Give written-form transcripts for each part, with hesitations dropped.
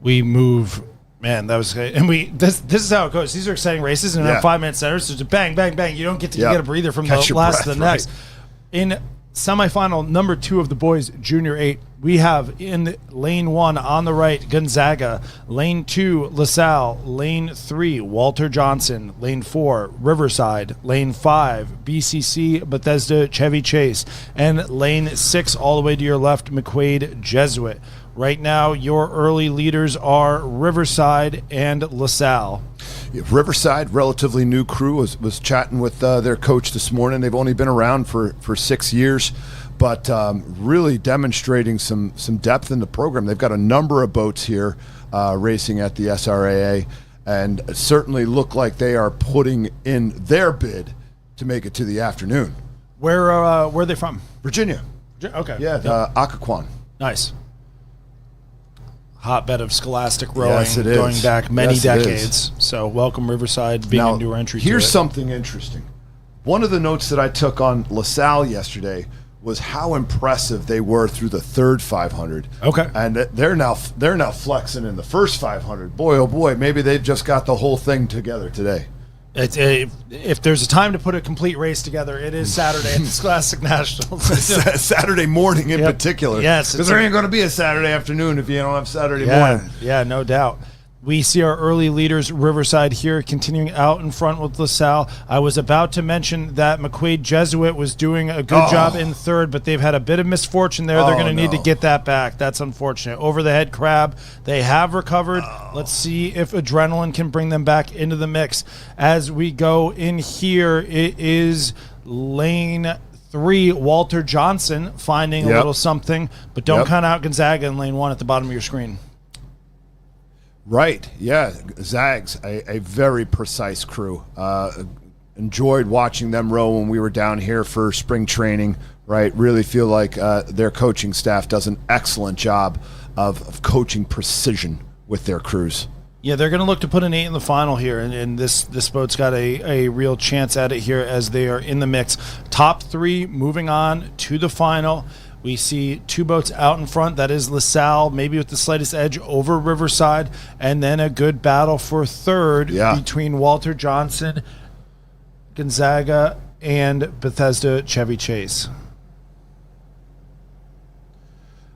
we move. Man, that was great. And this is how it goes. These are exciting races, and 5-minute centers. So just bang, bang, bang. You don't get to get a breather from the last to the next. Right. In semifinal number 2 of the boys junior 8, we have in lane 1 on the right Gonzaga, lane 2 LaSalle, lane 3 Walter Johnson, lane 4 Riverside, lane 5 BCC Bethesda Chevy Chase, and lane 6 all the way to your left McQuaid Jesuit. Right now, your early leaders are Riverside and LaSalle. Riverside, relatively new crew, was chatting with their coach this morning. They've only been around for 6 years, but really demonstrating some depth in the program. They've got a number of boats here racing at the SRAA, and certainly look like they are putting in their bid to make it to the afternoon. Where are they from? Virginia. Okay. Yeah, Occoquan. Nice. Hotbed of scholastic rowing, yes, it is. Going back many decades. So welcome Riverside being a new entry to it. Here's something interesting. One of the notes that I took on LaSalle yesterday was how impressive they were through the third 500. Okay. And they're now flexing in the first 500. Boy, oh boy, maybe they've just got the whole thing together today. If there's a time to put a complete race together, it is Saturday at the Scholastic Nationals. Saturday morning in particular. Yes. Because there ain't going to be a Saturday afternoon if you don't have Saturday morning. Yeah, no doubt. We see our early leaders, Riverside, here continuing out in front with LaSalle. I was about to mention that McQuaid Jesuit was doing a good job in third, but they've had a bit of misfortune there. They're going to need to get that back. That's unfortunate. Over the head crab, they have recovered. Let's see if adrenaline can bring them back into the mix. As we go in here, it is lane 3, Walter Johnson finding a little something, but don't count out Gonzaga in lane 1 at the bottom of your screen. Right, yeah, Zags, a very precise crew. Enjoyed watching them row when we were down here for spring training, right? Really feel like their coaching staff does an excellent job of coaching precision with their crews. Yeah, they're going to look to put an 8 in the final here, and this boat's got a real chance at it here as they are in the mix. Top 3 moving on to the final. We see 2 boats out in front. That is LaSalle, maybe with the slightest edge over Riverside. And then a good battle for third between Walter Johnson, Gonzaga, and Bethesda Chevy Chase.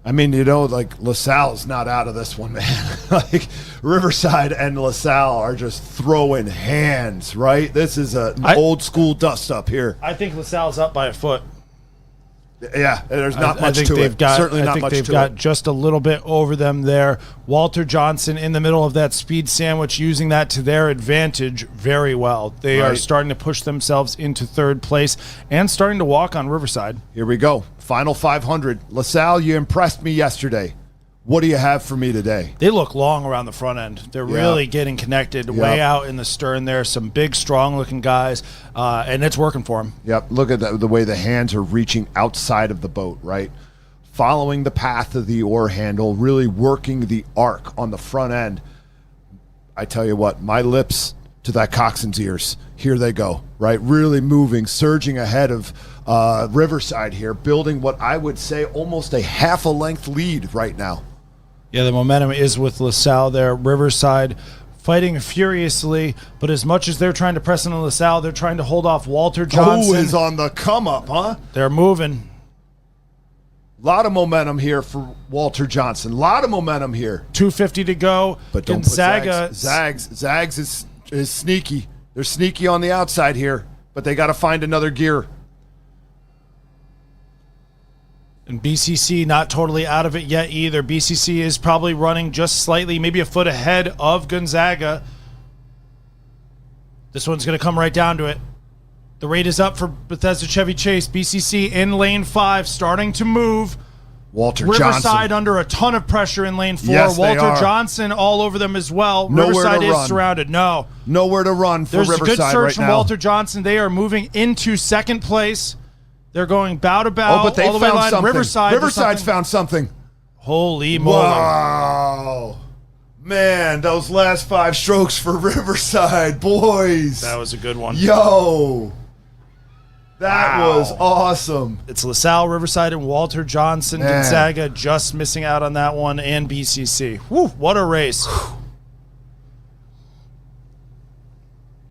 I mean, like LaSalle's not out of this one, man. Like Riverside and LaSalle are just throwing hands, right? This is an old school dust up here. I think LaSalle's up by a foot. Yeah, there's not much to it. Certainly not much to it. I think they've got just a little bit over them there. Walter Johnson in the middle of that speed sandwich, using that to their advantage very well. They are starting to push themselves into third place and starting to walk on Riverside. Here we go. Final 500. LaSalle, you impressed me yesterday. What do you have for me today? They look long around the front end. They're really getting connected way out in the stern there. Some big, strong-looking guys, and it's working for them. Yep, look at the way the hands are reaching outside of the boat, right? Following the path of the oar handle, really working the arc on the front end. I tell you what, my lips to that coxswain's ears. Here they go, right? Really moving, surging ahead of Riverside here, building what I would say almost a half a length lead right now. Yeah, the momentum is with LaSalle there. Riverside fighting furiously, but as much as they're trying to press into LaSalle, they're trying to hold off Walter Johnson. Who is on the come up, huh? They're moving. A lot of momentum here for Walter Johnson. A lot of momentum here. 250 to go. But don't Gonzaga. Put Zags is sneaky. They're sneaky on the outside here, but they got to find another gear. And BCC not totally out of it yet either. BCC is probably running just slightly, maybe a foot ahead of Gonzaga. This one's going to come right down to it. The rate is up for Bethesda Chevy Chase. BCC in lane 5, starting to move. Walter Riverside Johnson under a ton of pressure in lane 4. Yes, Walter Johnson all over them as well. Riverside is surrounded. Nowhere to run for Riverside right now. There's a good surge from Walter Johnson. They are moving into second place. They're going bow to bow. But they all the way found line. something. Riverside's found something. Holy moly. Wow. Man, those last 5 strokes for Riverside, boys. That was a good one. Yo. That was awesome. It's LaSalle, Riverside, and Walter Johnson. Man. Gonzaga just missing out on that one, and BCC. Whew, what a race.